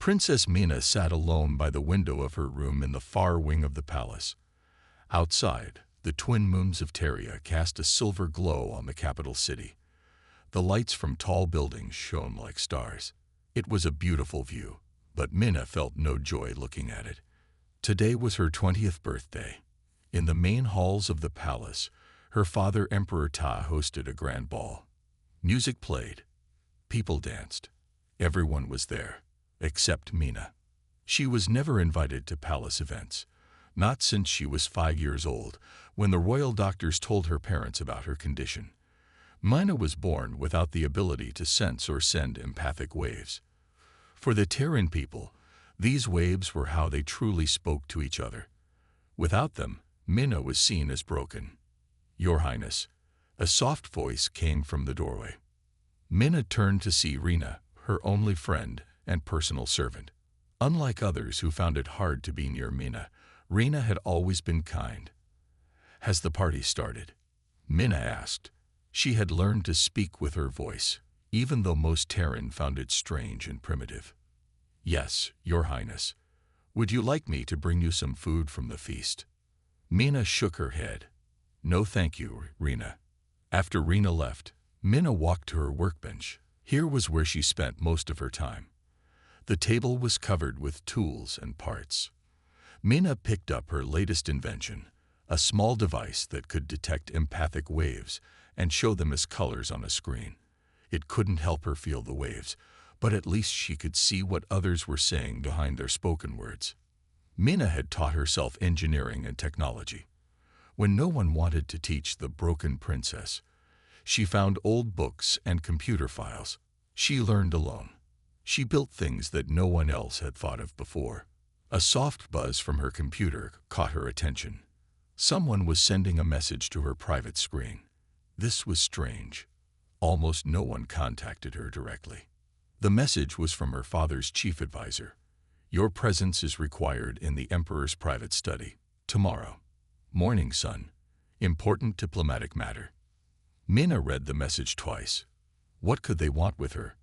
Princess Mina sat alone by the window of her room in the far wing of the palace. Outside, the twin moons of Teria cast a silver glow on the capital city. The lights from tall buildings shone like stars. It was a beautiful view, but Mina felt no joy looking at it. Today was her 20th birthday. In the main halls of the palace, her father Emperor Ta hosted a grand ball. Music played. People danced. Everyone was there, except Mina. She was never invited to palace events, not since she was 5 years old, when the royal doctors told her parents about her condition. Mina was born without the ability to sense or send empathic waves. For the Terran people, these waves were how they truly spoke to each other. Without them, Mina was seen as broken. "Your Highness," a soft voice came from the doorway. Mina turned to see Rena, her only friend and personal servant. Unlike others who found it hard to be near Mina, Rena had always been kind. "Has the party started?" Mina asked. She had learned to speak with her voice, even though most Terran found it strange and primitive. "Yes, Your Highness. Would you like me to bring you some food from the feast?" Mina shook her head. "No thank you, Rena." After Rena left, Mina walked to her workbench. Here was where she spent most of her time. The table was covered with tools and parts. Mina picked up her latest invention, a small device that could detect empathic waves and show them as colors on a screen. It couldn't help her feel the waves, but at least she could see what others were saying behind their spoken words. Mina had taught herself engineering and technology. When no one wanted to teach the broken princess, she found old books and computer files. She learned alone. She built things that no one else had thought of before. A soft buzz from her computer caught her attention. Someone was sending a message to her private screen. This was strange. Almost no one contacted her directly. The message was from her father's chief advisor. "Your presence is required in the Emperor's private study. Tomorrow. Morning, son. Important diplomatic matter." Mina read the message twice. What could they want with her?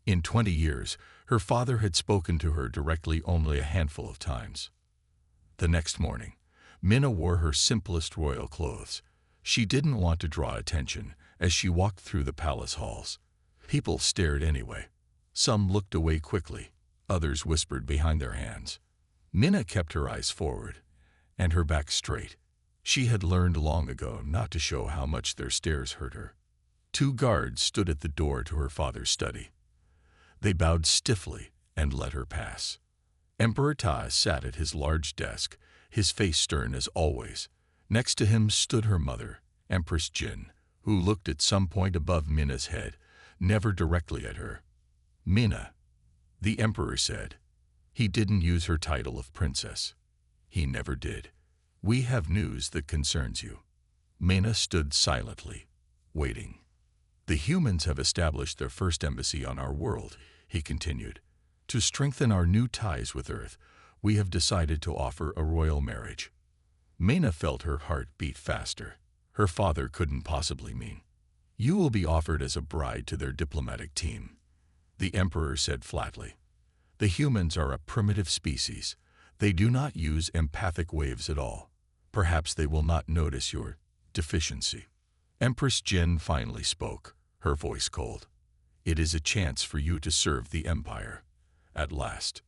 In 20 years, her father had spoken to her directly only a handful of times. The next morning, Mina wore her simplest royal clothes. She didn't want to draw attention as she walked through the palace halls. People stared anyway. Some looked away quickly. Others whispered behind their hands. Mina kept her eyes forward and her back straight. She had learned long ago not to show how much their stares hurt her. 2 guards stood at the door to her father's study. They bowed stiffly and let her pass. Emperor Ta sat at his large desk, his face stern as always. Next to him stood her mother, Empress Jin, who looked at some point above Mina's head, never directly at her. "Mina," the emperor said. He didn't use her title of princess. He never did. "We have news that concerns you." Mina stood silently, waiting. "The humans have established their first embassy on our world," he continued. "To strengthen our new ties with Earth, we have decided to offer a royal marriage." Mina felt her heart beat faster. Her father couldn't possibly mean. "You will be offered as a bride to their diplomatic team," the emperor said flatly. "The humans are a primitive species. They do not use empathic waves at all. Perhaps they will not notice your deficiency." Empress Jin finally spoke, her voice cold. "It is a chance for you to serve the Empire." At last,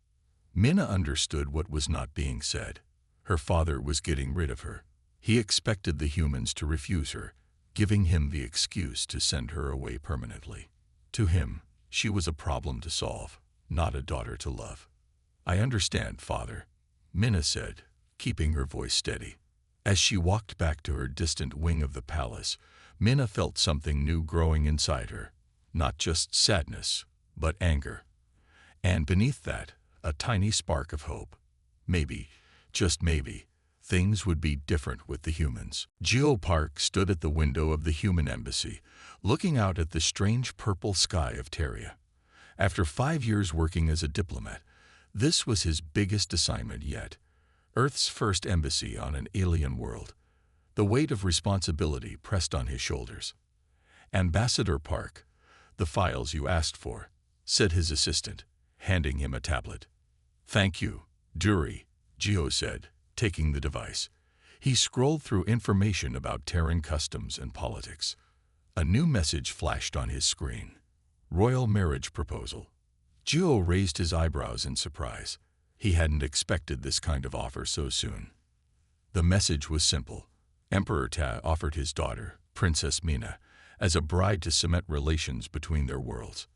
Mina understood what was not being said. Her father was getting rid of her. He expected the humans to refuse her, giving him the excuse to send her away permanently. To him, she was a problem to solve, not a daughter to love. "I understand, father," Mina said, keeping her voice steady. As she walked back to her distant wing of the palace, Mina felt something new growing inside her. Not just sadness, but anger. And beneath that, a tiny spark of hope. Maybe, just maybe, things would be different with the humans. Geo Park stood at the window of the human embassy, looking out at the strange purple sky of Teria. After 5 years working as a diplomat, this was his biggest assignment yet. Earth's first embassy on an alien world. The weight of responsibility pressed on his shoulders. "Ambassador Park, the files you asked for," said his assistant, handing him a tablet. "Thank you, Duri," Jiho said, taking the device. He scrolled through information about Terran customs and politics. A new message flashed on his screen. Royal marriage proposal. Jiho raised his eyebrows in surprise. He hadn't expected this kind of offer so soon. The message was simple. Emperor Ta offered his daughter, Princess Mina, as a bride to cement relations between their worlds.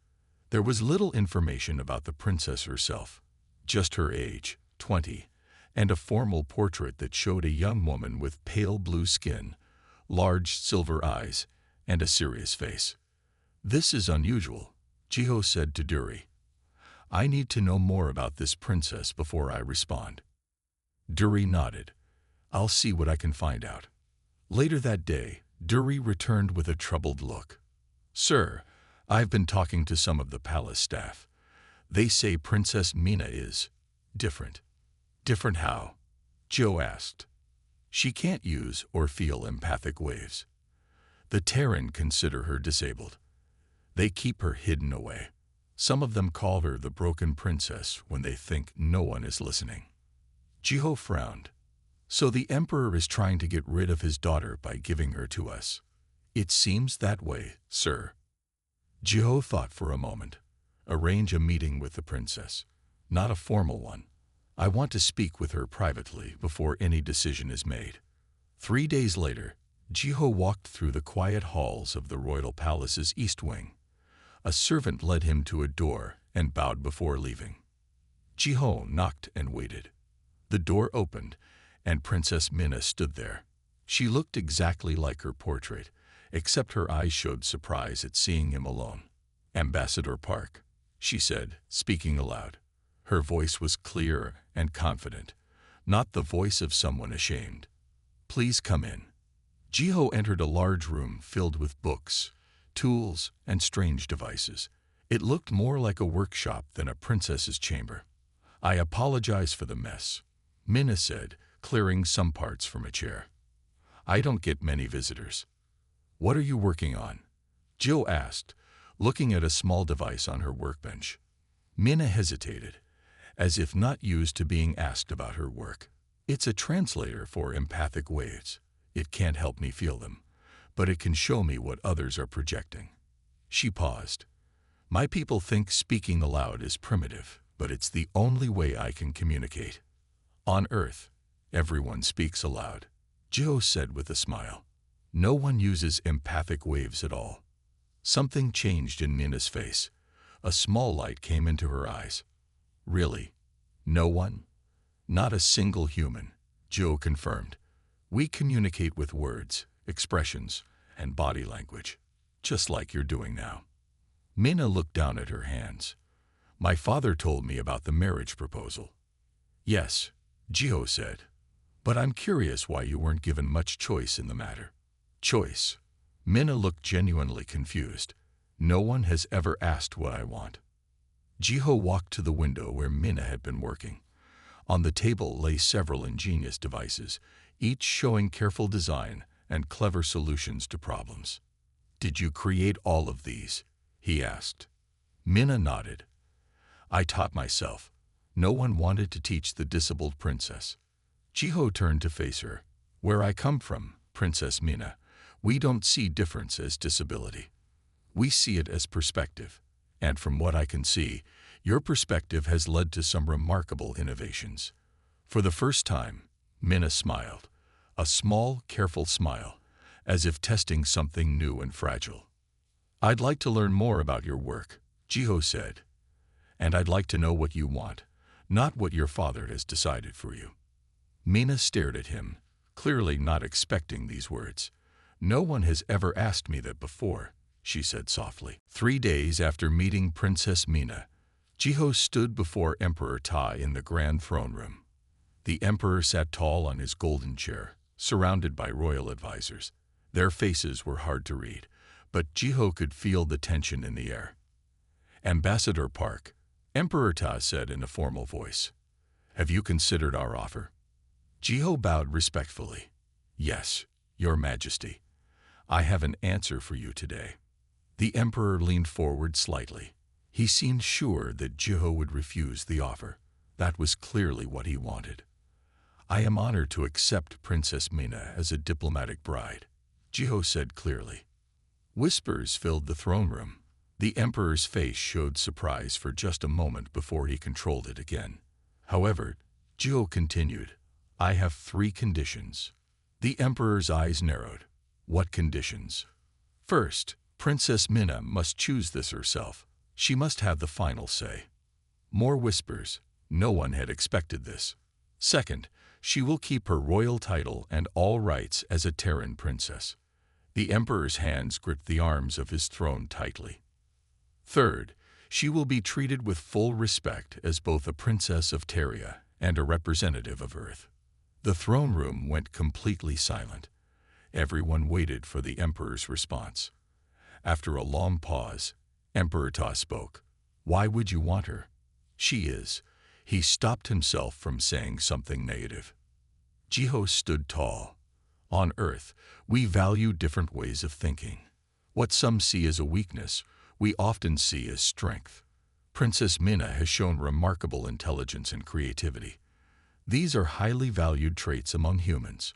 There was little information about the princess herself, just her age, 20, and a formal portrait that showed a young woman with pale blue skin, large silver eyes, and a serious face. "This is unusual," Jiho said to Duri. "I need to know more about this princess before I respond." Duri nodded. "I'll see what I can find out." Later that day, Duri returned with a troubled look. "Sir, I've been talking to some of the palace staff. They say Princess Mina is different." "Different how?" Joe asked. "She can't use or feel empathic waves. The Terran consider her disabled. They keep her hidden away. Some of them call her the broken princess when they think no one is listening." Jiho frowned. "So the Emperor is trying to get rid of his daughter by giving her to us." "It seems that way, sir." Jiho thought for a moment. "Arrange a meeting with the princess. Not a formal one. I want to speak with her privately before any decision is made." 3 days later, Jiho walked through the quiet halls of the royal palace's east wing. A servant led him to a door and bowed before leaving. Jiho knocked and waited. The door opened, and Princess Mina stood there. She looked exactly like her portrait, except her eyes showed surprise at seeing him alone. "Ambassador Park," she said, speaking aloud. Her voice was clear and confident, not the voice of someone ashamed. "Please come in." Jiho entered a large room filled with books, tools, and strange devices. It looked more like a workshop than a princess's chamber. "I apologize for the mess," Mina said, clearing some parts from a chair. "I don't get many visitors." "What are you working on?" Jill asked, looking at a small device on her workbench. Mina hesitated, as if not used to being asked about her work. "It's a translator for empathic waves. It can't help me feel them, but it can show me what others are projecting." She paused. "My people think speaking aloud is primitive, but it's the only way I can communicate. On Earth, everyone speaks aloud," Joe said with a smile. "No one uses empathic waves at all." Something changed in Mina's face. A small light came into her eyes. "Really? No one?" "Not a single human," Joe confirmed. "We communicate with words, expressions, and body language, just like you're doing now." Mina looked down at her hands. "My father told me about the marriage proposal." "Yes," Jiho said, "but I'm curious why you weren't given much choice in the matter." "Choice?" Mina looked genuinely confused. "No one has ever asked what I want." Jiho walked to the window where Mina had been working. On the table lay several ingenious devices, each showing careful design and clever solutions to problems. "Did you create all of these?" he asked. Mina nodded. "I taught myself. No one wanted to teach the disabled princess." Jiho turned to face her. "Where I come from, Princess Mina, we don't see difference as disability. We see it as perspective. And from what I can see, your perspective has led to some remarkable innovations." For the first time, Mina smiled. A small, careful smile, as if testing something new and fragile. "I'd like to learn more about your work," Jiho said. "And I'd like to know what you want, not what your father has decided for you." Mina stared at him, clearly not expecting these words. "No one has ever asked me that before," she said softly. 3 days after meeting Princess Mina, Jiho stood before Emperor Ta in the grand throne room. The emperor sat tall on his golden chair, surrounded by royal advisors. Their faces were hard to read, but Jiho could feel the tension in the air. "Ambassador Park," Emperor Ta said in a formal voice, "have you considered our offer?" Jiho bowed respectfully. "Yes, Your Majesty. I have an answer for you today." The emperor leaned forward slightly. He seemed sure that Jiho would refuse the offer. That was clearly what he wanted. I am honored to accept Princess Mina as a diplomatic bride, Jiho said clearly. Whispers filled the throne room. The emperor's face showed surprise for just a moment before he controlled it again. However, Jiho continued, I have 3 conditions. The emperor's eyes narrowed. What conditions? First, Princess Mina must choose this herself. She must have the final say. More whispers. No one had expected this. Second, she will keep her royal title and all rights as a Terran princess. The emperor's hands gripped the arms of his throne tightly. Third, she will be treated with full respect as both a princess of Terria and a representative of Earth. The throne room went completely silent. Everyone waited for the emperor's response. After a long pause, Emperor Ta spoke. Why would you want her? She is. He stopped himself from saying something negative. Jiho stood tall. On Earth, we value different ways of thinking. What some see as a weakness, we often see as strength. Princess Mina has shown remarkable intelligence and creativity. These are highly valued traits among humans.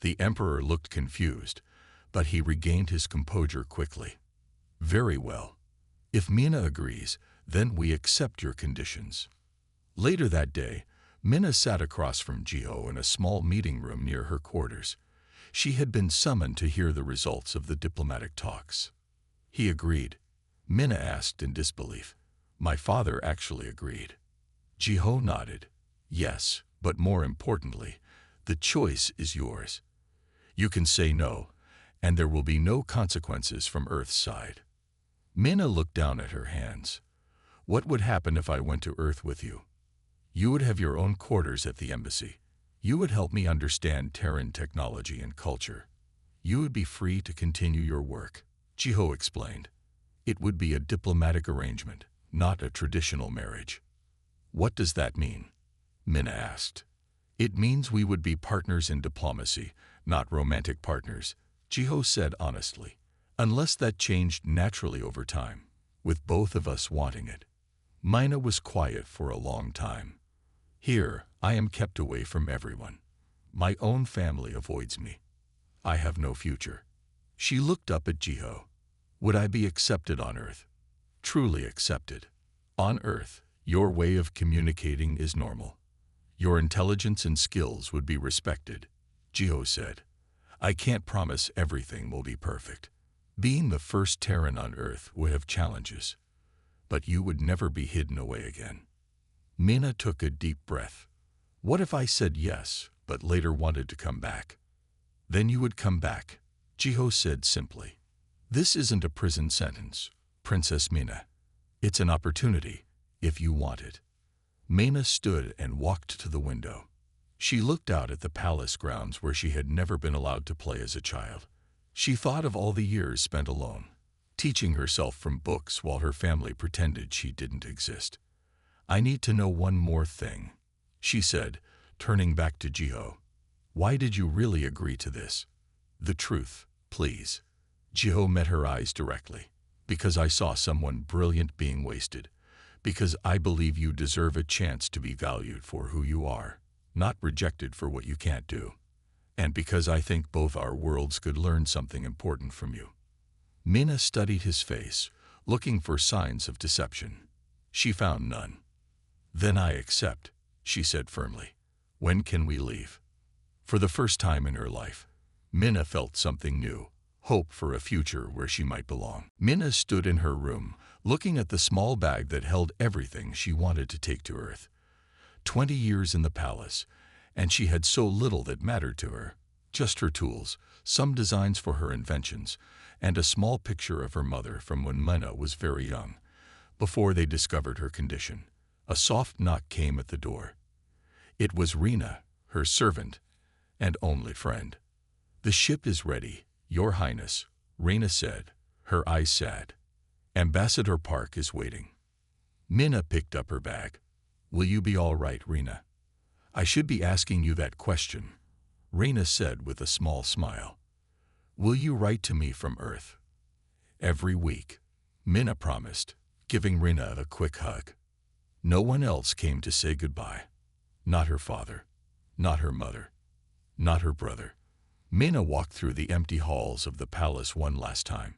The emperor looked confused, but he regained his composure quickly. Very well. If Mina agrees, then we accept your conditions. Later that day, Mina sat across from Jiho in a small meeting room near her quarters. She had been summoned to hear the results of the diplomatic talks. He agreed. Mina asked in disbelief. My father actually agreed. Jiho nodded. Yes, but more importantly, the choice is yours. You can say no, and there will be no consequences from Earth's side. Mina looked down at her hands. What would happen if I went to Earth with you? You would have your own quarters at the embassy. You would help me understand Terran technology and culture. You would be free to continue your work, Jiho explained. It would be a diplomatic arrangement, not a traditional marriage. What does that mean? Mina asked. It means we would be partners in diplomacy, not romantic partners, Jiho said honestly. Unless that changed naturally over time, with both of us wanting it. Mina was quiet for a long time. Here, I am kept away from everyone. My own family avoids me. I have no future. She looked up at Jiho. Would I be accepted on Earth? Truly accepted. On Earth, your way of communicating is normal. Your intelligence and skills would be respected, Jiho said. I can't promise everything will be perfect. Being the first Terran on Earth would have challenges, but you would never be hidden away again. Mina took a deep breath. What if I said yes, but later wanted to come back? Then you would come back, Jiho said simply. This isn't a prison sentence, Princess Mina. It's an opportunity, if you want it. Mina stood and walked to the window. She looked out at the palace grounds where she had never been allowed to play as a child. She thought of all the years spent alone, teaching herself from books while her family pretended she didn't exist. I need to know one more thing, she said, turning back to Jiho. Why did you really agree to this? The truth, please. Jiho met her eyes directly. Because I saw someone brilliant being wasted. Because I believe you deserve a chance to be valued for who you are, not rejected for what you can't do. And because I think both our worlds could learn something important from you. Mina studied his face, looking for signs of deception. She found none. Then I accept, she said firmly. When can we leave? For the first time in her life, Mina felt something new, hope for a future where she might belong. Mina stood in her room, looking at the small bag that held everything she wanted to take to Earth. 20 years in the palace, and she had so little that mattered to her. Just her tools, some designs for her inventions, and a small picture of her mother from when Mina was very young, before they discovered her condition. A soft knock came at the door. It was Rena, her servant, and only friend. The ship is ready, Your Highness, Rena said, her eyes sad. Ambassador Park is waiting. Mina picked up her bag. Will you be all right, Rena? I should be asking you that question, Rena said with a small smile. Will you write to me from Earth? Every week, Mina promised. giving Rena a quick hug. No one else came to say goodbye. Not her father, not her mother, not her brother. Mina walked through the empty halls of the palace one last time,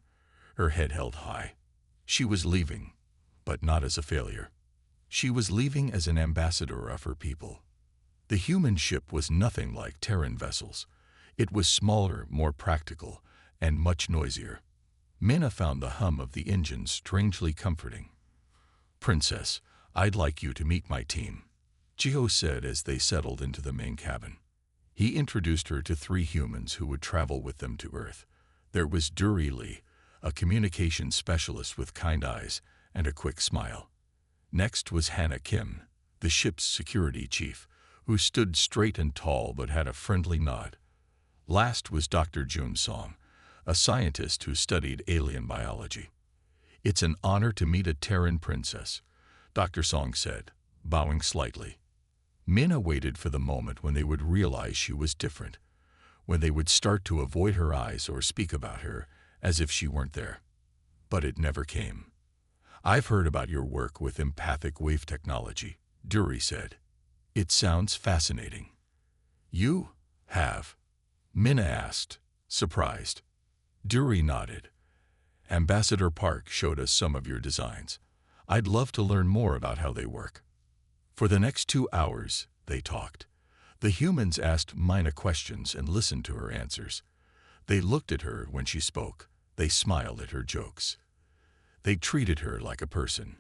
her head held high. She was leaving, but not as a failure. She was leaving as an ambassador of her people. The human ship was nothing like Terran vessels. It was smaller, more practical, and much noisier. Mina found the hum of the engine strangely comforting. "Princess, I'd like you to meet my team," Jiho said as they settled into the main cabin. He introduced her to 3 humans who would travel with them to Earth. There was Duri Lee, a communications specialist with kind eyes and a quick smile. Next was Hannah Kim, the ship's security chief, who stood straight and tall but had a friendly nod. Last was Dr. Jun Song, a scientist who studied alien biology. "It's an honor to meet a Terran princess," Dr. Song said, bowing slightly. Mina waited for the moment when they would realize she was different, when they would start to avoid her eyes or speak about her as if she weren't there. But it never came. "I've heard about your work with empathic wave technology," Duri said. "It sounds fascinating." "You have?" Mina asked, surprised. Duri nodded. "Ambassador Park showed us some of your designs. I'd love to learn more about how they work." For the next 2 hours, they talked. The humans asked Mina questions and listened to her answers. They looked at her when she spoke. They smiled at her jokes. They treated her like a person.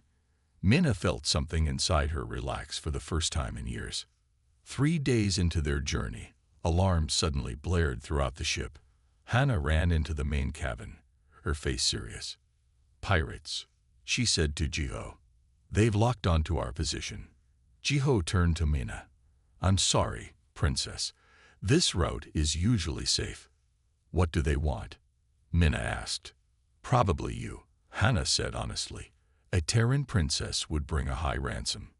Mina felt something inside her relax for the first time in years. 3 days into their journey, alarms suddenly blared throughout the ship. Hannah ran into the main cabin, her face serious. "Pirates," she said to Jiho. "They've locked onto our position." Jiho turned to Mina. "I'm sorry, Princess. This route is usually safe." "What do they want?" Mina asked. "Probably you," Hannah said honestly. "A Terran princess would bring a high ransom."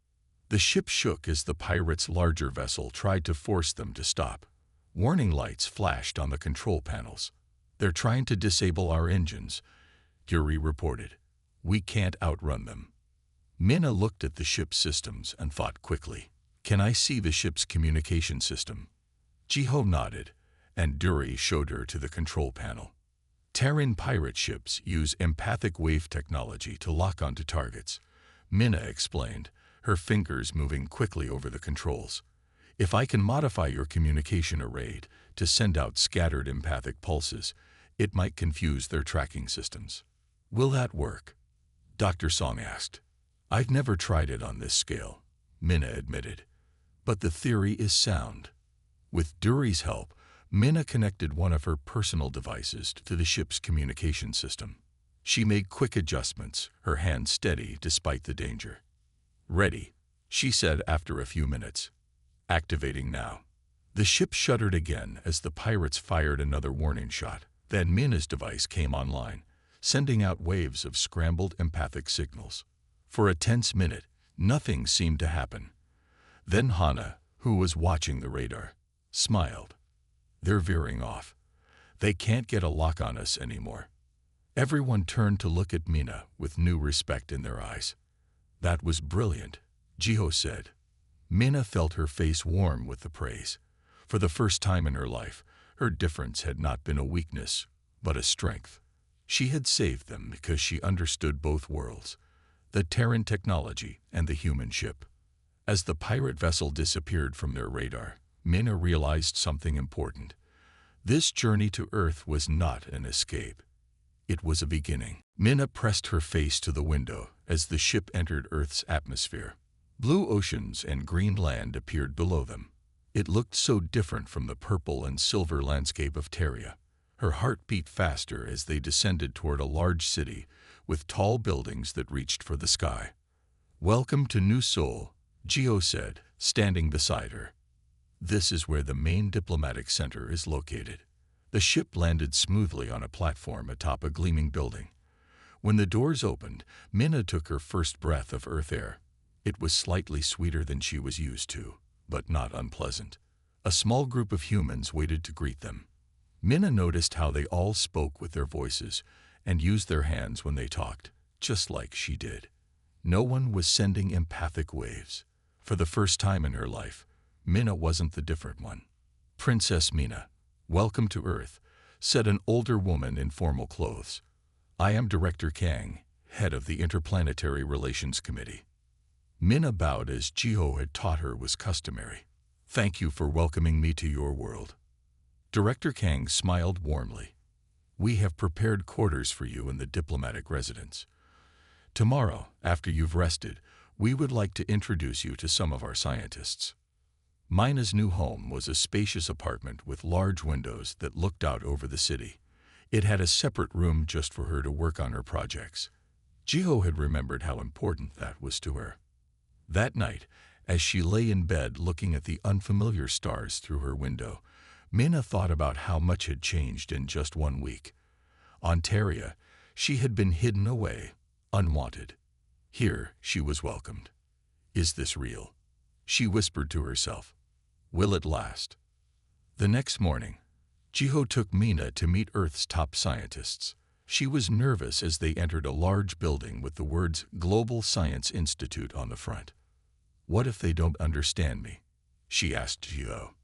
The ship shook as the pirates' larger vessel tried to force them to stop. Warning lights flashed on the control panels. "They're trying to disable our engines," Duri reported. "We can't outrun them." Mina looked at the ship's systems and thought quickly. "Can I see the ship's communication system?" Jiho nodded, and Duri showed her to the control panel. Terran pirate ships use empathic wave technology to lock onto targets, Mina explained, her fingers moving quickly over the controls. "If I can modify your communication array to send out scattered empathic pulses, it might confuse their tracking systems." "Will that work?" Dr. Song asked. "I've never tried it on this scale," Mina admitted. "But the theory is sound." With Duri's help, Mina connected one of her personal devices to the ship's communication system. She made quick adjustments, her hand steady despite the danger. "Ready," she said after a few minutes. "Activating now." The ship shuddered again as the pirates fired another warning shot. Then Mina's device came online, sending out waves of scrambled empathic signals. For a tense minute, nothing seemed to happen. Then Hannah, who was watching the radar, smiled. "They're veering off. They can't get a lock on us anymore." Everyone turned to look at Mina with new respect in their eyes. "That was brilliant," Jiho said. Mina felt her face warm with the praise. For the first time in her life, her difference had not been a weakness, but a strength. She had saved them because she understood both worlds, the Terran technology and the human ship. As the pirate vessel disappeared from their radar, Mina realized something important. This journey to Earth was not an escape. It was a beginning. Mina pressed her face to the window as the ship entered Earth's atmosphere. Blue oceans and green land appeared below them. It looked so different from the purple and silver landscape of Terria. Her heart beat faster as they descended toward a large city with tall buildings that reached for the sky. "Welcome to New Seoul," Jiho said, standing beside her. "This is where the main diplomatic center is located." The ship landed smoothly on a platform atop a gleaming building. When the doors opened, Mina took her first breath of Earth air. It was slightly sweeter than she was used to, but not unpleasant. A small group of humans waited to greet them. Mina noticed how they all spoke with their voices and used their hands when they talked, just like she did. No one was sending empathic waves. For the first time in her life, Minna wasn't the different one. "Princess Minna, welcome to Earth," said an older woman in formal clothes. "I am Director Kang, head of the Interplanetary Relations Committee." Minna bowed as Jiho had taught her was customary. "Thank you for welcoming me to your world." Director Kang smiled warmly. "We have prepared quarters for you in the diplomatic residence. Tomorrow, after you've rested, we would like to introduce you to some of our scientists." Mina's new home was a spacious apartment with large windows that looked out over the city. It had a separate room just for her to work on her projects. Jiho had remembered how important that was to her. That night, as she lay in bed looking at the unfamiliar stars through her window, Mina thought about how much had changed in just 1 week. On Terria, she had been hidden away, unwanted. Here, she was welcomed. "Is this real?" she whispered to herself. "Will it last?" The next morning, Jiho took Mina to meet Earth's top scientists. She was nervous as they entered a large building with the words Global Science Institute on the front. "What if they don't understand me?" she asked Jiho.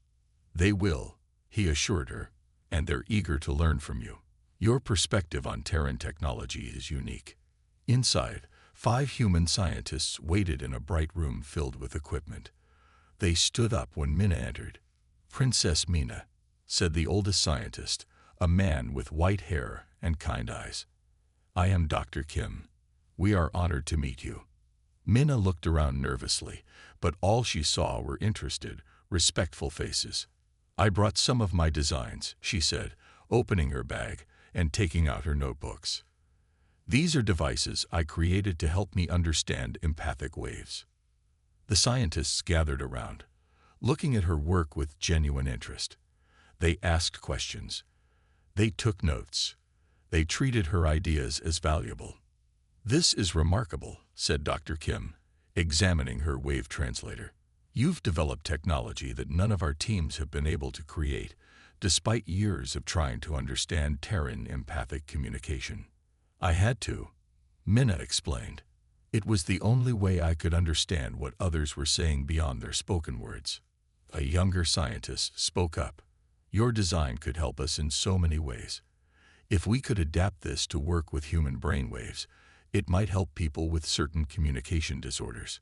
"They will," he assured her, "and they're eager to learn from you. Your perspective on Terran technology is unique." Inside, 5 human scientists waited in a bright room filled with equipment. They stood up when Mina entered. "Princess Mina," said the oldest scientist, a man with white hair and kind eyes. "I am Dr. Kim. We are honored to meet you." Mina looked around nervously, but all she saw were interested, respectful faces. "I brought some of my designs," she said, opening her bag and taking out her notebooks. "These are devices I created to help me understand empathic waves." The scientists gathered around, looking at her work with genuine interest. They asked questions. They took notes. They treated her ideas as valuable. "This is remarkable," said Dr. Kim, examining her wave translator. "You've developed technology that none of our teams have been able to create, despite years of trying to understand Terran empathic communication." "I had to," Mina explained. "It was the only way I could understand what others were saying beyond their spoken words." A younger scientist spoke up. "Your design could help us in so many ways. If we could adapt this to work with human brainwaves, it might help people with certain communication disorders."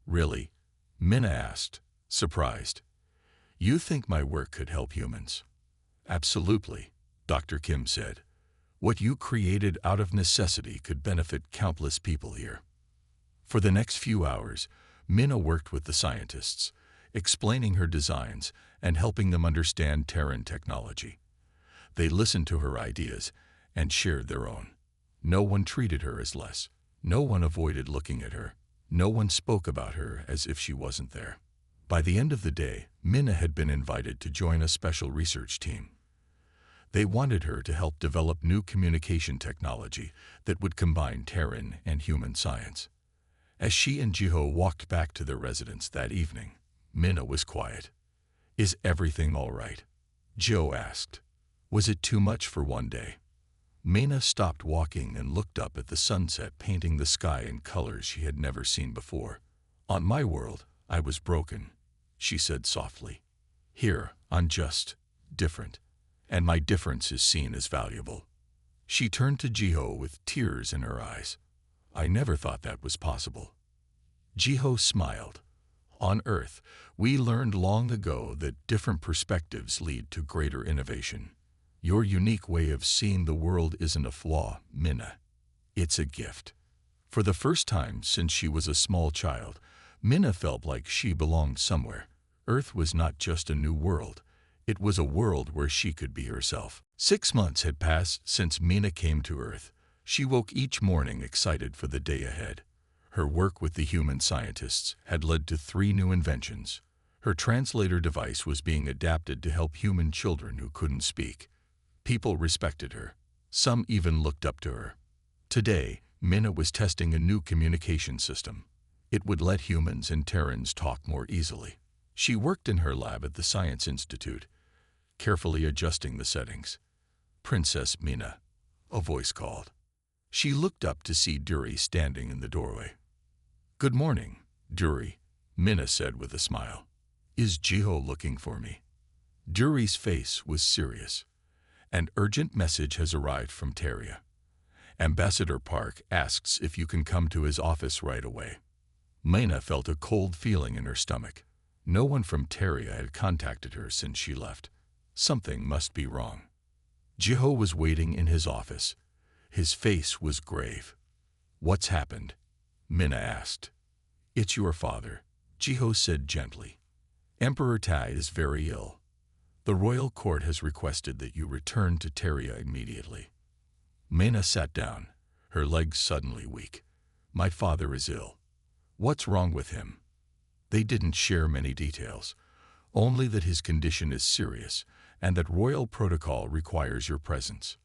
"Really?" Mina asked, surprised. "You think my work could help humans?" "Absolutely," Dr. Kim said. "What you created out of necessity could benefit countless people here." For the next few hours, Mina worked with the scientists, explaining her designs and helping them understand Terran technology. They listened to her ideas and shared their own. No one treated her as less. No one avoided looking at her. No one spoke about her as if she wasn't there. By the end of the day, Mina had been invited to join a special research team. They wanted her to help develop new communication technology that would combine Terran and human science. As she and Jiho walked back to their residence that evening, Mina was quiet. "Is everything all right?" Jiho asked. "Was it too much for one day?" Mina stopped walking and looked up at the sunset painting the sky in colors she had never seen before. "On my world, I was broken," she said softly. "Here, I'm just different, and my difference is seen as valuable." She turned to Jiho with tears in her eyes. "I never thought that was possible." Jiho smiled. "On Earth, we learned long ago that different perspectives lead to greater innovation. Your unique way of seeing the world isn't a flaw, Mina. It's a gift." For the first time since she was a small child, Mina felt like she belonged somewhere. Earth was not just a new world. It was a world where she could be herself. 6 months had passed since Mina came to Earth. She woke each morning excited for the day ahead. Her work with the human scientists had led to 3 new inventions. Her translator device was being adapted to help human children who couldn't speak. People respected her. Some even looked up to her. Today, Mina was testing a new communication system. It would let humans and Terrans talk more easily. She worked in her lab at the Science Institute, carefully adjusting the settings. "Princess Mina," a voice called. She looked up to see Duri standing in the doorway. "Good morning, Dury," Minna said with a smile. "Is Jiho looking for me?" Dury's face was serious. "An urgent message has arrived from Teria. Ambassador Park asks if you can come to his office right away." Minna felt a cold feeling in her stomach. No one from Teria had contacted her since she left. Something must be wrong. Jiho was waiting in his office. His face was grave. "What's happened?" Minna asked. "It's your father," Jiho said gently. "Emperor Tai is very ill. The royal court has requested that you return to Teria immediately." Minna sat down, her legs suddenly weak. "My father is ill. What's wrong with him?" They didn't share many details, only that his condition is serious and that royal protocol requires your presence.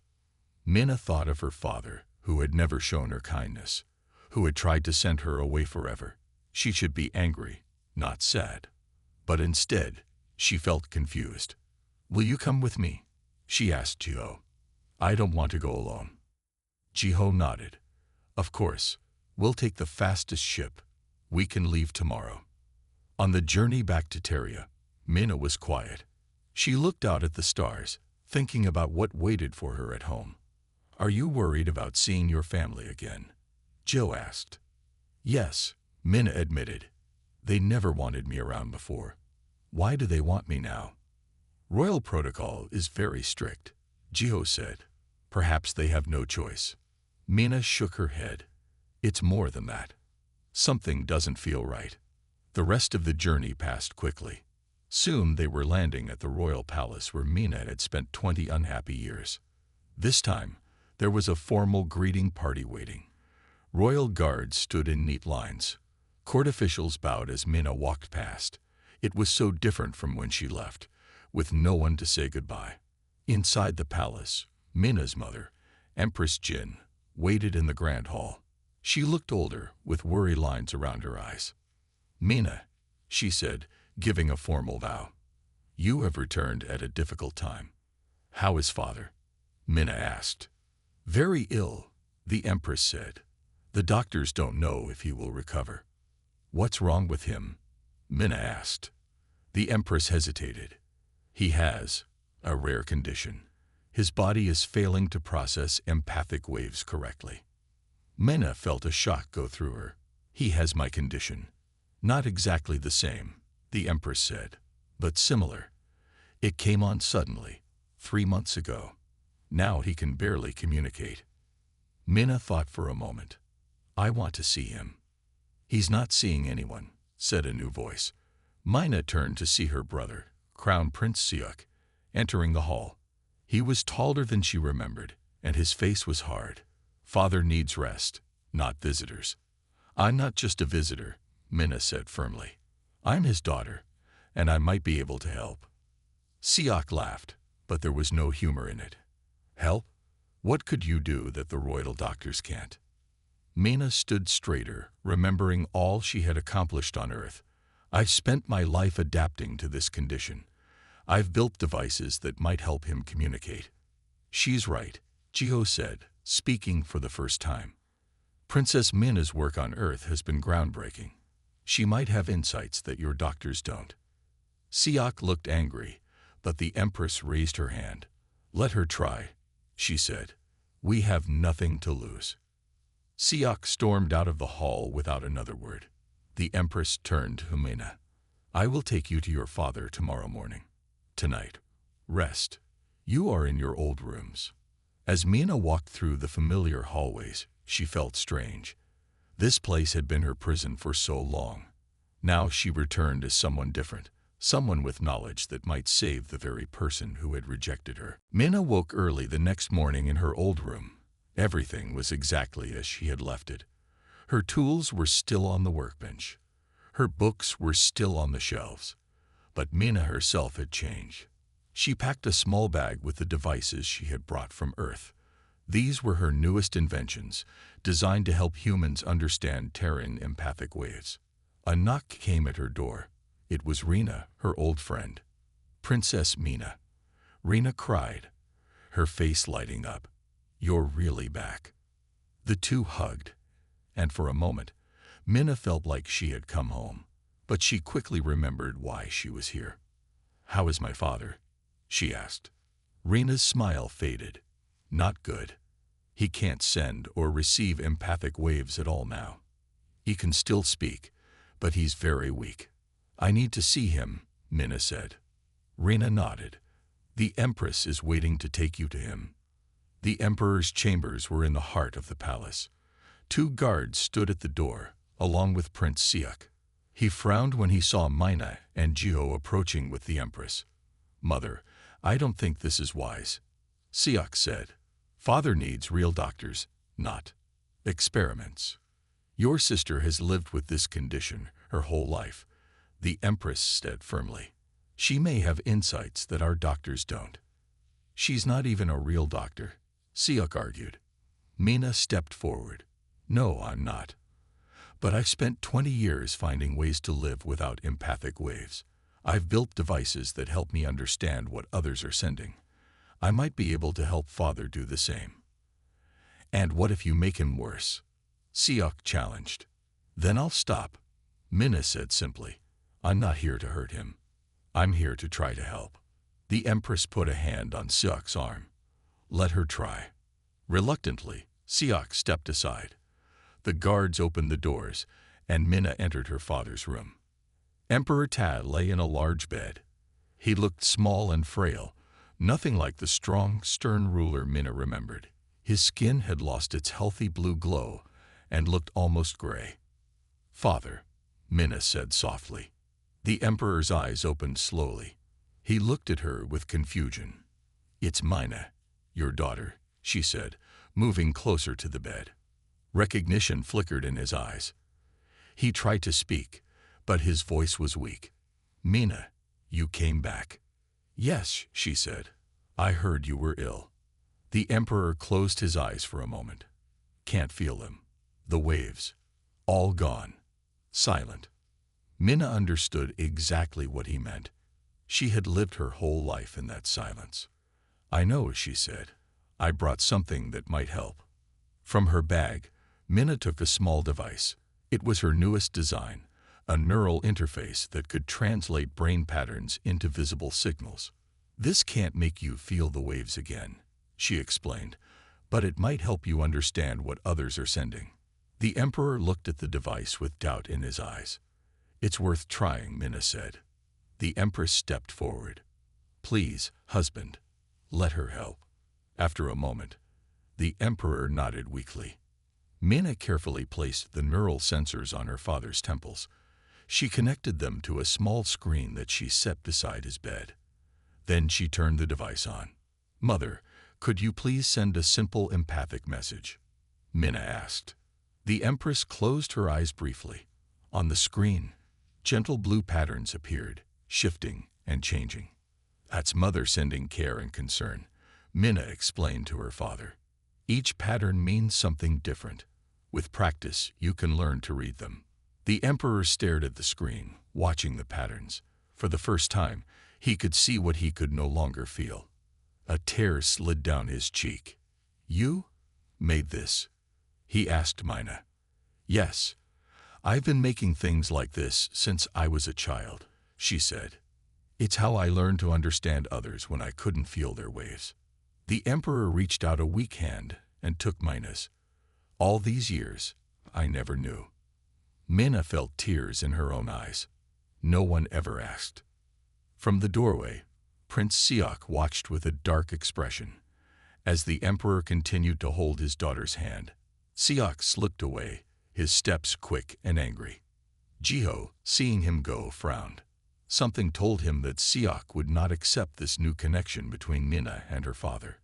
Minna thought of her father, who had never shown her kindness, who had tried to send her away forever. She should be angry, not sad. But instead, she felt confused. "Will you come with me?" she asked Jiho. "I don't want to go alone." Jiho nodded. "Of course, we'll take the fastest ship. We can leave tomorrow." On the journey back to Teria, Minna was quiet. She looked out at the stars, thinking about what waited for her at home. "Are you worried about seeing your family again?" Jiho asked. "Yes," Minna admitted. "They never wanted me around before. Why do they want me now?" "Royal protocol is very strict," Jiho said. "Perhaps they have no choice." Minna shook her head. "It's more than that. Something doesn't feel right." The rest of the journey passed quickly. Soon they were landing at the royal palace where Minna had spent 20 unhappy years. This time, there was a formal greeting party waiting. Royal guards stood in neat lines. Court officials bowed as Minna walked past. It was so different from when she left, with no one to say goodbye. Inside the palace, Minna's mother, Empress Jin, waited in the grand hall. She looked older, with worry lines around her eyes. "Minna," she said, giving a formal vow, "you have returned at a difficult time." "How is father?" Minna asked. "Very ill," the Empress said. "The doctors don't know if he will recover." "What's wrong with him?" Minna asked. The Empress hesitated. "He has a rare condition. His body is failing to process empathic waves correctly." Minna felt a shock go through her. "He has my condition." "Not exactly the same," the Empress said, "but similar. It came on suddenly, 3 months ago. Now he can barely communicate." Minna thought for a moment. "I want to see him." "He's not seeing anyone," said a new voice. Minna turned to see her brother, Crown Prince Siuk, entering the hall. He was taller than she remembered, and his face was hard. "Father needs rest, not visitors." "I'm not just a visitor," Minna said firmly. "I'm his daughter, and I might be able to help." Siak laughed, but there was no humor in it. "Help? What could you do that the royal doctors can't?" Minna stood straighter, remembering all she had accomplished on Earth. "I've spent my life adapting to this condition. I've built devices that might help him communicate." "She's right," Jiho said, speaking for the first time. "Princess Minna's work on Earth has been groundbreaking. She might have insights that your doctors don't." Siak looked angry, but the Empress raised her hand. "Let her try," she said. "We have nothing to lose." Siak stormed out of the hall without another word. The Empress turned to Minna. "I will take you to your father tomorrow morning. Tonight, rest. You are in your old rooms." As Minna walked through the familiar hallways, she felt strange. This place had been her prison for so long. Now she returned as someone different, someone with knowledge that might save the very person who had rejected her. Minna woke early the next morning in her old room. Everything was exactly as she had left it. Her tools were still on the workbench. Her books were still on the shelves. But Minna herself had changed. She packed a small bag with the devices she had brought from Earth. These were her newest inventions, designed to help humans understand Terran empathic waves. A knock came at her door. It was Rena, her old friend. "Princess Minna." Rena cried, her face lighting up. "You're really back." The two hugged, and for a moment, Minna felt like she had come home, but she quickly remembered why she was here. "How is my father?" she asked. Rena's smile faded. "Not good. He can't send or receive empathic waves at all now. He can still speak, but he's very weak." "I need to see him," Minna said. Rena nodded. "The Empress is waiting to take you to him." The Emperor's chambers were in the heart of the palace. 2 guards stood at the door, along with Prince Siak. He frowned when he saw Mina and Jiho approaching with the Empress. "Mother, I don't think this is wise," Siak said. "Father needs real doctors, not experiments. Your sister has lived with this condition her whole life," the Empress said firmly. "She may have insights that our doctors don't." "She's not even a real doctor," Siak argued. Mina stepped forward. "No, I'm not. But I've spent 20 years finding ways to live without empathic waves. I've built devices that help me understand what others are sending. I might be able to help Father do the same." "And what if you make him worse?" Siak challenged. "Then I'll stop," Minna said simply. "I'm not here to hurt him. I'm here to try to help." The Empress put a hand on Siak's arm. "Let her try." Reluctantly, Siak stepped aside. The guards opened the doors, and Minna entered her father's room. Emperor Tad lay in a large bed. He looked small and frail, nothing like the strong, stern ruler Minna remembered. His skin had lost its healthy blue glow and looked almost gray. "Father," Minna said softly. The Emperor's eyes opened slowly. He looked at her with confusion. "It's Mina, your daughter," she said, moving closer to the bed. Recognition flickered in his eyes. He tried to speak, but his voice was weak. "Mina, you came back." "Yes," she said. "I heard you were ill." The Emperor closed his eyes for a moment. "Can't feel them. The waves. All gone. Silent." Minna understood exactly what he meant. She had lived her whole life in that silence. "I know," she said. "I brought something that might help." From her bag, Minna took a small device. It was her newest design, a neural interface that could translate brain patterns into visible signals. "This can't make you feel the waves again," she explained, "but it might help you understand what others are sending." The Emperor looked at the device with doubt in his eyes. "It's worth trying," Minna said. The Empress stepped forward. "Please, husband, let her help." After a moment, the Emperor nodded weakly. Minna carefully placed the neural sensors on her father's temples. She connected them to a small screen that she set beside his bed. Then she turned the device on. "Mother, could you please send a simple empathic message?" Minna asked. The Empress closed her eyes briefly. On the screen, gentle blue patterns appeared, shifting and changing. "That's Mother sending care and concern," Minna explained to her father. "Each pattern means something different. With practice, you can learn to read them." The Emperor stared at the screen, watching the patterns. For the first time, he could see what he could no longer feel. A tear slid down his cheek. "You made this?" he asked Mina. "Yes. I've been making things like this since I was a child," she said. "It's how I learned to understand others when I couldn't feel their waves." The Emperor reached out a weak hand and took Mina's. "All these years, I never knew." Minna felt tears in her own eyes. No one ever asked. From the doorway, Prince Siak watched with a dark expression. As the Emperor continued to hold his daughter's hand, Siak slipped away, his steps quick and angry. Jiho, seeing him go, frowned. Something told him that Siak would not accept this new connection between Minna and her father.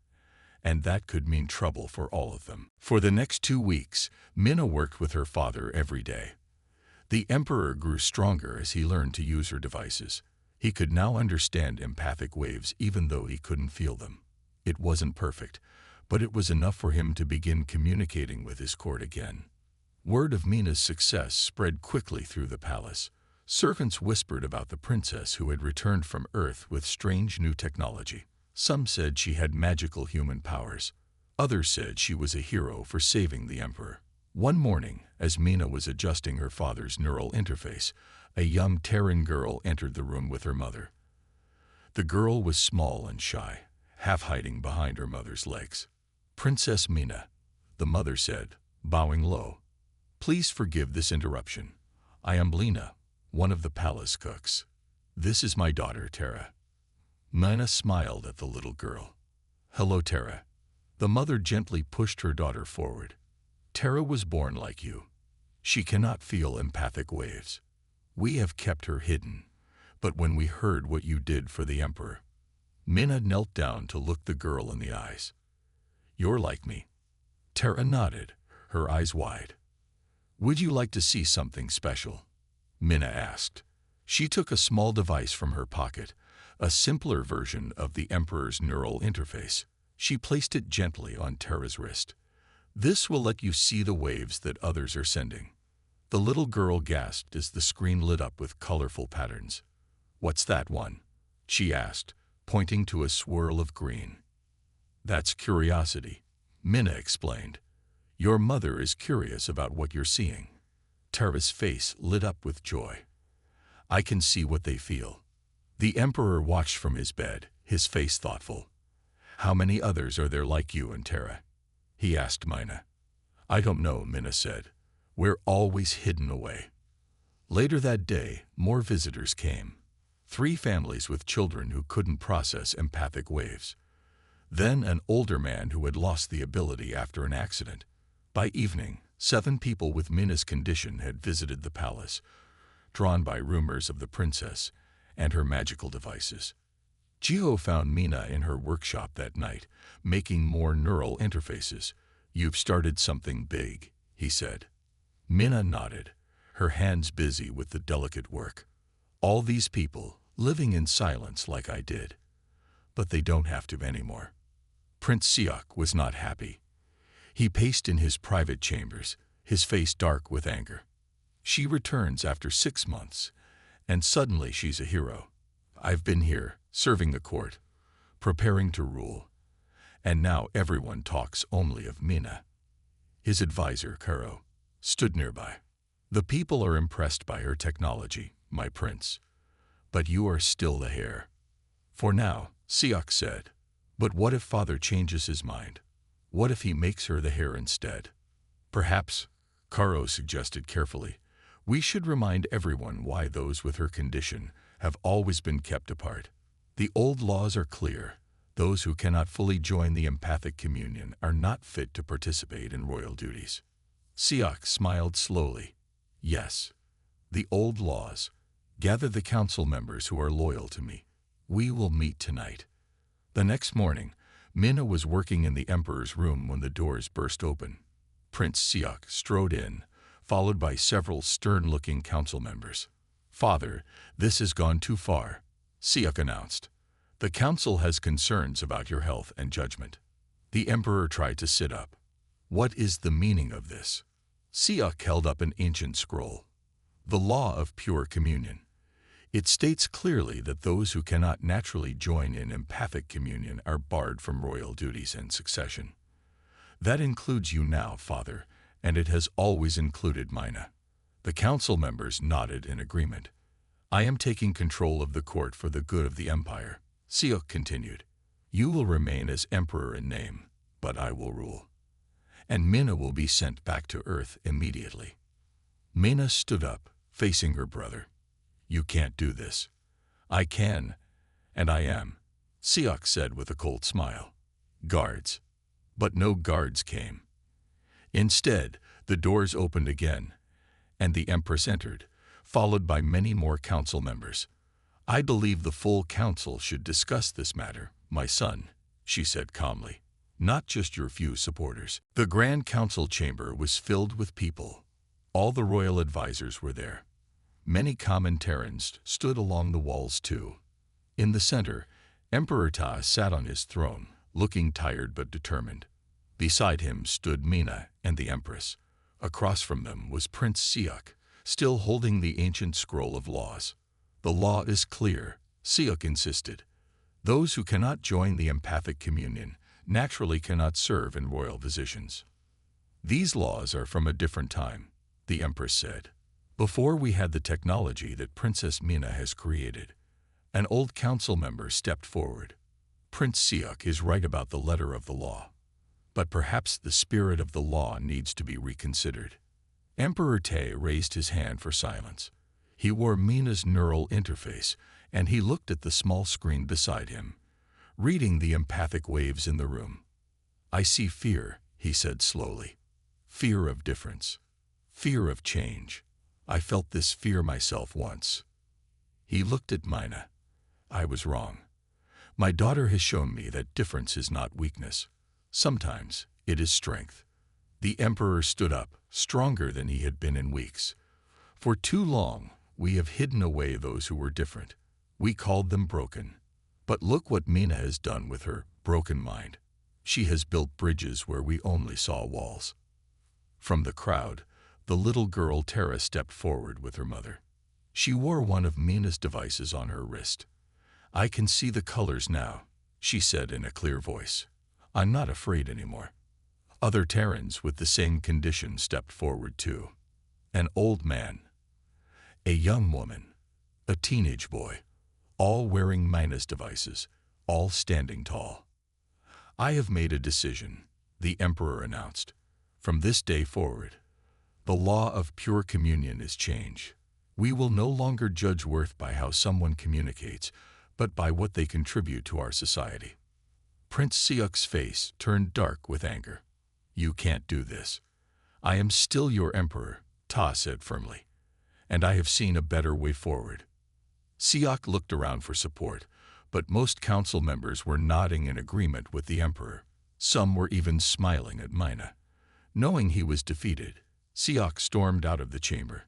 And that could mean trouble for all of them. For the next 2 weeks, Minna worked with her father every day. The Emperor grew stronger as he learned to use her devices. He could now understand empathic waves even though he couldn't feel them. It wasn't perfect, but it was enough for him to begin communicating with his court again. Word of Minna's success spread quickly through the palace. Servants whispered about the princess who had returned from Earth with strange new technology. Some said she had magical human powers. Others said she was a hero for saving the Emperor. One morning, as Mina was adjusting her father's neural interface, a young Terran girl entered the room with her mother. The girl was small and shy, half hiding behind her mother's legs. "Princess Mina," the mother said, bowing low. "Please forgive this interruption. I am Lena, one of the palace cooks. This is my daughter, Tara." Mina smiled at the little girl. "Hello, Tara." The mother gently pushed her daughter forward. "Tara was born like you. She cannot feel empathic waves. We have kept her hidden, but when we heard what you did for the Emperor..." Mina knelt down to look the girl in the eyes. "You're like me." Tara nodded, her eyes wide. "Would you like to see something special?" Mina asked. She took a small device from her pocket, a simpler version of the Emperor's neural interface. She placed it gently on Tara's wrist. "This will let you see the waves that others are sending." The little girl gasped as the screen lit up with colorful patterns. "What's that one?" she asked, pointing to a swirl of green. "That's curiosity," Mina explained. "Your mother is curious about what you're seeing." Tara's face lit up with joy. "I can see what they feel." The Emperor watched from his bed, his face thoughtful. "How many others are there like you and Tara?" he asked Mina. "I don't know," Mina said. "We're always hidden away." Later that day, more visitors came. 3 families with children who couldn't process empathic waves. Then an older man who had lost the ability after an accident. By evening, 7 people with Mina's condition had visited the palace, drawn by rumors of the princess and her magical devices. Jiho found Mina in her workshop that night, making more neural interfaces. "You've started something big," he said. Mina nodded, her hands busy with the delicate work. "All these people, living in silence like I did. But they don't have to anymore." Prince Siak was not happy. He paced in his private chambers, his face dark with anger. "She returns after 6 months, and suddenly she's a hero. I've been here, serving the court, preparing to rule, and now everyone talks only of Mina." His advisor, Karo, stood nearby. "The people are impressed by her technology, my prince, but you are still the heir." "For now," Siak said. "But what if father changes his mind? What if he makes her the heir instead?" "Perhaps," Karo suggested carefully, "we should remind everyone why those with her condition have always been kept apart. The old laws are clear. Those who cannot fully join the empathic communion are not fit to participate in royal duties." Siak smiled slowly. "Yes, the old laws. Gather the council members who are loyal to me. We will meet tonight." The next morning, Mina was working in the Emperor's room when the doors burst open. Prince Siak strode in, followed by several stern-looking council members. "Father, this has gone too far," Siak announced. "The council has concerns about your health and judgment." The Emperor tried to sit up. "What is the meaning of this?" Siak held up an ancient scroll. "The law of pure communion. It states clearly that those who cannot naturally join in empathic communion are barred from royal duties and succession. That includes you now, father, and it has always included Mina." The council members nodded in agreement. "I am taking control of the court for the good of the empire," Siak continued. "You will remain as emperor in name, but I will rule. And Mina will be sent back to Earth immediately." Mina stood up, facing her brother. "You can't do this." "I can, and I am," Siak said with a cold smile. "Guards." But no guards came. Instead, the doors opened again, and the Empress entered, followed by many more council members. "I believe the full council should discuss this matter, my son," she said calmly. "Not just your few supporters." The Grand Council chamber was filled with people. All the royal advisors were there. Many common Terrans stood along the walls too. In the center, Emperor Ta sat on his throne, looking tired but determined. Beside him stood Mina and the Empress. Across from them was Prince Siak, still holding the ancient scroll of laws. "The law is clear," Siak insisted. "Those who cannot join the empathic communion naturally cannot serve in royal positions." These laws are from a different time, the Empress said. Before we had the technology that Princess Mina has created. An old council member stepped forward. Prince Siuk is right about the letter of the law. But perhaps the spirit of the law needs to be reconsidered. Emperor Te raised his hand for silence. He wore Mina's neural interface, and he looked at the small screen beside him, reading the empathic waves in the room. I see fear, he said slowly. Fear of difference. Fear of change. I felt this fear myself once. He looked at Mina. I was wrong. My daughter has shown me that difference is not weakness. Sometimes it is strength. The Emperor stood up, stronger than he had been in weeks. For too long, we have hidden away those who were different. We called them broken. But look what Mina has done with her broken mind. She has built bridges where we only saw walls. From the crowd, the little girl Tara stepped forward with her mother. She wore one of Mina's devices on her wrist. I can see the colors now, she said in a clear voice. I'm not afraid anymore. Other Terrans with the same condition stepped forward too. An old man, a young woman, a teenage boy, all wearing Mina's devices, all standing tall. I have made a decision, the Emperor announced. From this day forward, the law of pure communion is changed. We will no longer judge worth by how someone communicates, but by what they contribute to our society. Prince Siuk's face turned dark with anger. You can't do this. I am still your emperor, Ta said firmly, and I have seen a better way forward. Siuk looked around for support, but most council members were nodding in agreement with the emperor. Some were even smiling at Mina. Knowing he was defeated, Siuk stormed out of the chamber.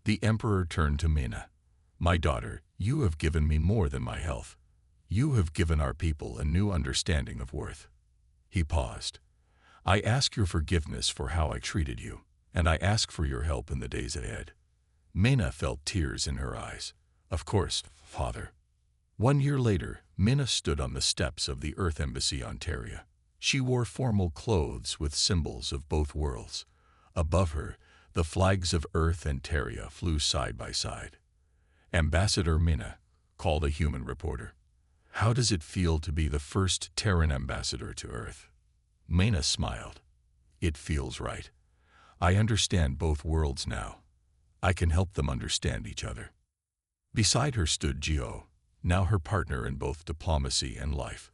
The emperor turned to Mina. My daughter, you have given me more than my health. You have given our people a new understanding of worth. He paused. I ask your forgiveness for how I treated you, and I ask for your help in the days ahead. Mina felt tears in her eyes. Of course, father. 1 year later, Mina stood on the steps of the Earth Embassy on Terria. She wore formal clothes with symbols of both worlds. Above her, the flags of Earth and Terria flew side by side. Ambassador Mina called a human reporter. How does it feel to be the first Terran ambassador to Earth? Mina smiled. It feels right. I understand both worlds now. I can help them understand each other. Beside her stood Gio, now her partner in both diplomacy and life.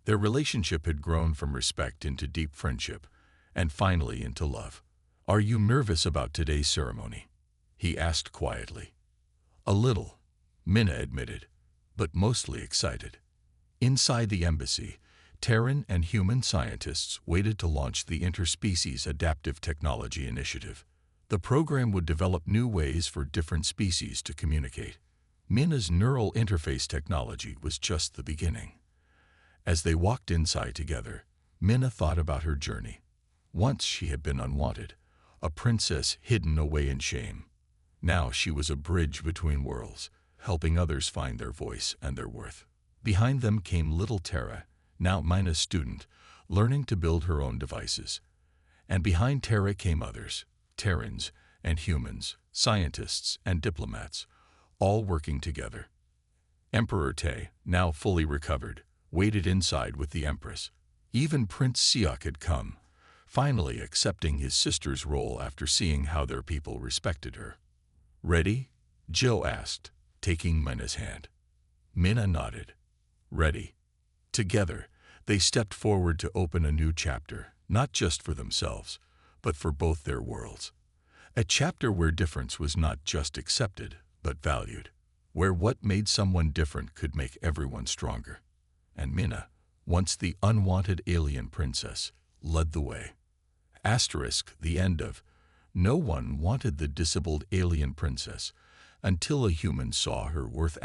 Their relationship had grown from respect into deep friendship, and finally into love. Are you nervous about today's ceremony? He asked quietly. A little, Mina admitted, but mostly excited. Inside the embassy, Terran and human scientists waited to launch the Interspecies Adaptive Technology Initiative. The program would develop new ways for different species to communicate. Mina's neural interface technology was just the beginning. As they walked inside together, Mina thought about her journey. Once she had been unwanted, a princess hidden away in shame. Now she was a bridge between worlds, helping others find their voice and their worth. Behind them came little Tara, now Mina's student, learning to build her own devices. And behind Tara came others, Terrans and humans, scientists and diplomats, all working together. Emperor Te, now fully recovered, waited inside with the Empress. Even Prince Siuk had come, finally accepting his sister's role after seeing how their people respected her. Ready? Jill asked, taking Mina's hand. Mina nodded. Ready. Together, they stepped forward to open a new chapter, not just for themselves, but for both their worlds. A chapter where difference was not just accepted, but valued. Where what made someone different could make everyone stronger. And Mina, once the unwanted alien princess, led the way. The end of. No one wanted the disabled alien princess until a human saw her worth.